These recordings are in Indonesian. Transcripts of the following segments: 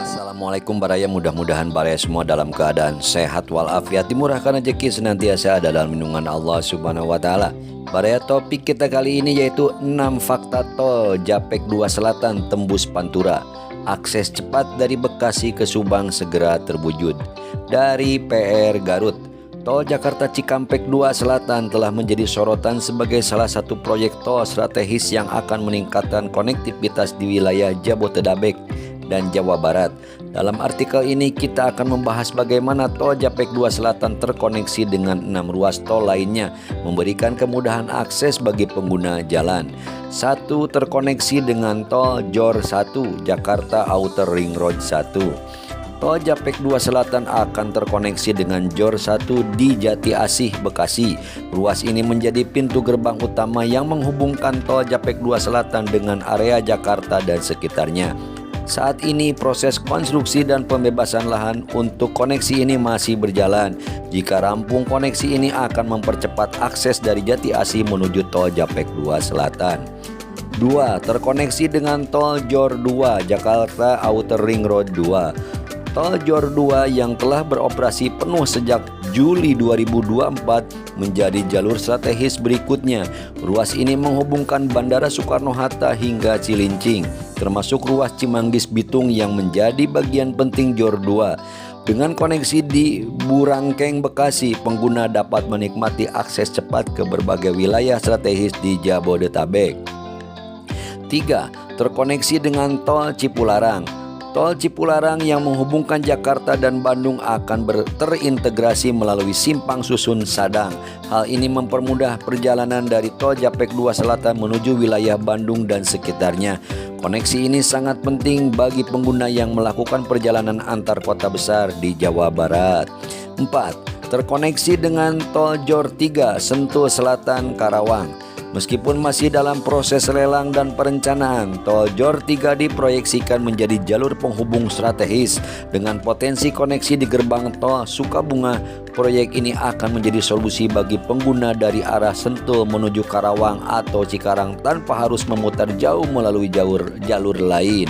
Assalamualaikum Baraya, mudah-mudahan Baraya semua dalam keadaan sehat walafiat, dimurahkan rezeki senantiasa ada dalam lindungan Allah Subhanahu wa taala. Baraya, topik kita kali ini yaitu 6 fakta tol Japek 2 Selatan tembus Pantura. Akses cepat dari Bekasi ke Subang segera terwujud. Dari PR Garut, tol Jakarta Cikampek 2 Selatan telah menjadi sorotan sebagai salah satu proyek tol strategis yang akan meningkatkan konektivitas di wilayah Jabodetabek dan Jawa Barat. Dalam artikel ini kita akan membahas bagaimana tol Japek 2 Selatan terkoneksi dengan 6 ruas tol lainnya, memberikan kemudahan akses bagi pengguna jalan. 1. Terkoneksi dengan tol JOR 1 Jakarta Outer Ring Road 1. Tol Japek 2 Selatan akan terkoneksi dengan JOR 1 di Jati Asih, Bekasi. Ruas ini menjadi pintu gerbang utama yang menghubungkan tol Japek 2 Selatan dengan area Jakarta dan sekitarnya. Saat ini proses konstruksi dan pembebasan lahan untuk koneksi ini masih berjalan. Jika rampung, koneksi ini akan mempercepat akses dari Jati Asih menuju tol Japek 2 Selatan. 2. Terkoneksi dengan tol JOR 2 Jakarta Outer Ring Road 2. Tol JOR 2 yang telah beroperasi penuh sejak Juli 2024 menjadi jalur strategis berikutnya. Ruas ini menghubungkan Bandara Soekarno-Hatta hingga Cilincing, termasuk ruas Cimanggis Bitung yang menjadi bagian penting JOR 2. Dengan koneksi di Burangkeng, Bekasi, pengguna dapat menikmati akses cepat ke berbagai wilayah strategis di Jabodetabek. 3. Terkoneksi dengan tol Cipularang. Tol Cipularang yang menghubungkan Jakarta dan Bandung akan terintegrasi melalui Simpang Susun Sadang. Hal ini mempermudah perjalanan dari tol Japek 2 Selatan menuju wilayah Bandung dan sekitarnya. Koneksi ini sangat penting bagi pengguna yang melakukan perjalanan antar kota besar di Jawa Barat. 4. Terkoneksi dengan tol JOR 3 Sentul Selatan Karawang. Meskipun masih dalam proses lelang dan perencanaan, tol JOR 3 diproyeksikan menjadi jalur penghubung strategis dengan potensi koneksi di gerbang tol Sukabunga. Proyek ini akan menjadi solusi bagi pengguna dari arah Sentul menuju Karawang atau Cikarang tanpa harus memutar jauh melalui jalur lain.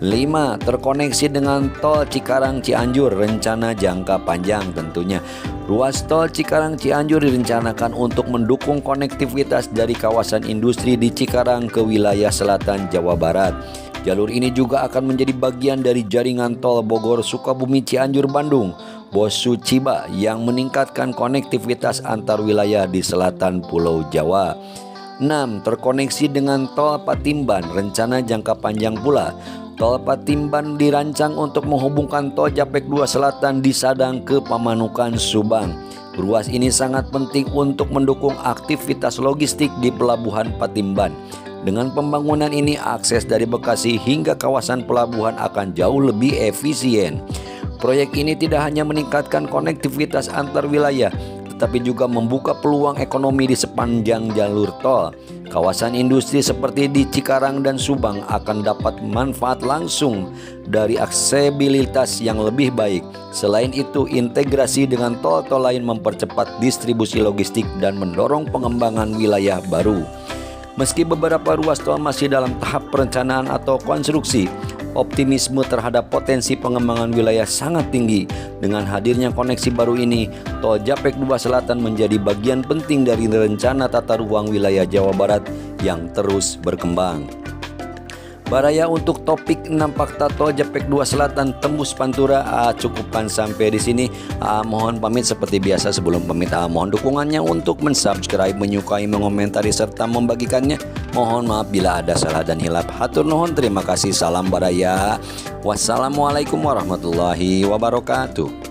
5. Terkoneksi dengan tol Cikarang Cianjur, rencana jangka panjang tentunya. Ruas tol Cikarang Cianjur direncanakan untuk mendukung konektivitas dari kawasan industri di Cikarang ke wilayah selatan Jawa Barat. Jalur ini juga akan menjadi bagian dari jaringan tol Bogor Sukabumi Cianjur Bandung Bosu Ciba yang meningkatkan konektivitas antar wilayah di selatan Pulau Jawa. 6. Terkoneksi dengan tol Patimban, rencana jangka panjang pula. Tol Patimban dirancang untuk menghubungkan tol Japek 2 Selatan di Sadang ke Pamanukan, Subang. Ruas ini sangat penting untuk mendukung aktivitas logistik di Pelabuhan Patimban. Dengan pembangunan ini, akses dari Bekasi hingga kawasan pelabuhan akan jauh lebih efisien. Proyek ini tidak hanya meningkatkan konektivitas antar wilayah, tetapi juga membuka peluang ekonomi di sepanjang jalur tol. Kawasan industri seperti di Cikarang dan Subang akan dapat manfaat langsung dari aksesibilitas yang lebih baik. Selain itu, integrasi dengan tol-tol lain mempercepat distribusi logistik dan mendorong pengembangan wilayah baru. Meski beberapa ruas tol masih dalam tahap perencanaan atau konstruksi, optimisme terhadap potensi pengembangan wilayah sangat tinggi. Dengan hadirnya koneksi baru ini, tol Japek 2 Selatan menjadi bagian penting dari rencana tata ruang wilayah Jawa Barat yang terus berkembang. Baraya, untuk topik 6 fakta tol Japek 2 Selatan tembus Pantura cukupkan sampai di sini. Mohon pamit seperti biasa. Sebelum pamit, mohon dukungannya untuk mensubscribe, menyukai, mengomentari serta membagikannya. Mohon maaf bila ada salah dan hilap. Hatur nuhun, terima kasih. Salam Baraya. Wassalamualaikum warahmatullahi wabarakatuh.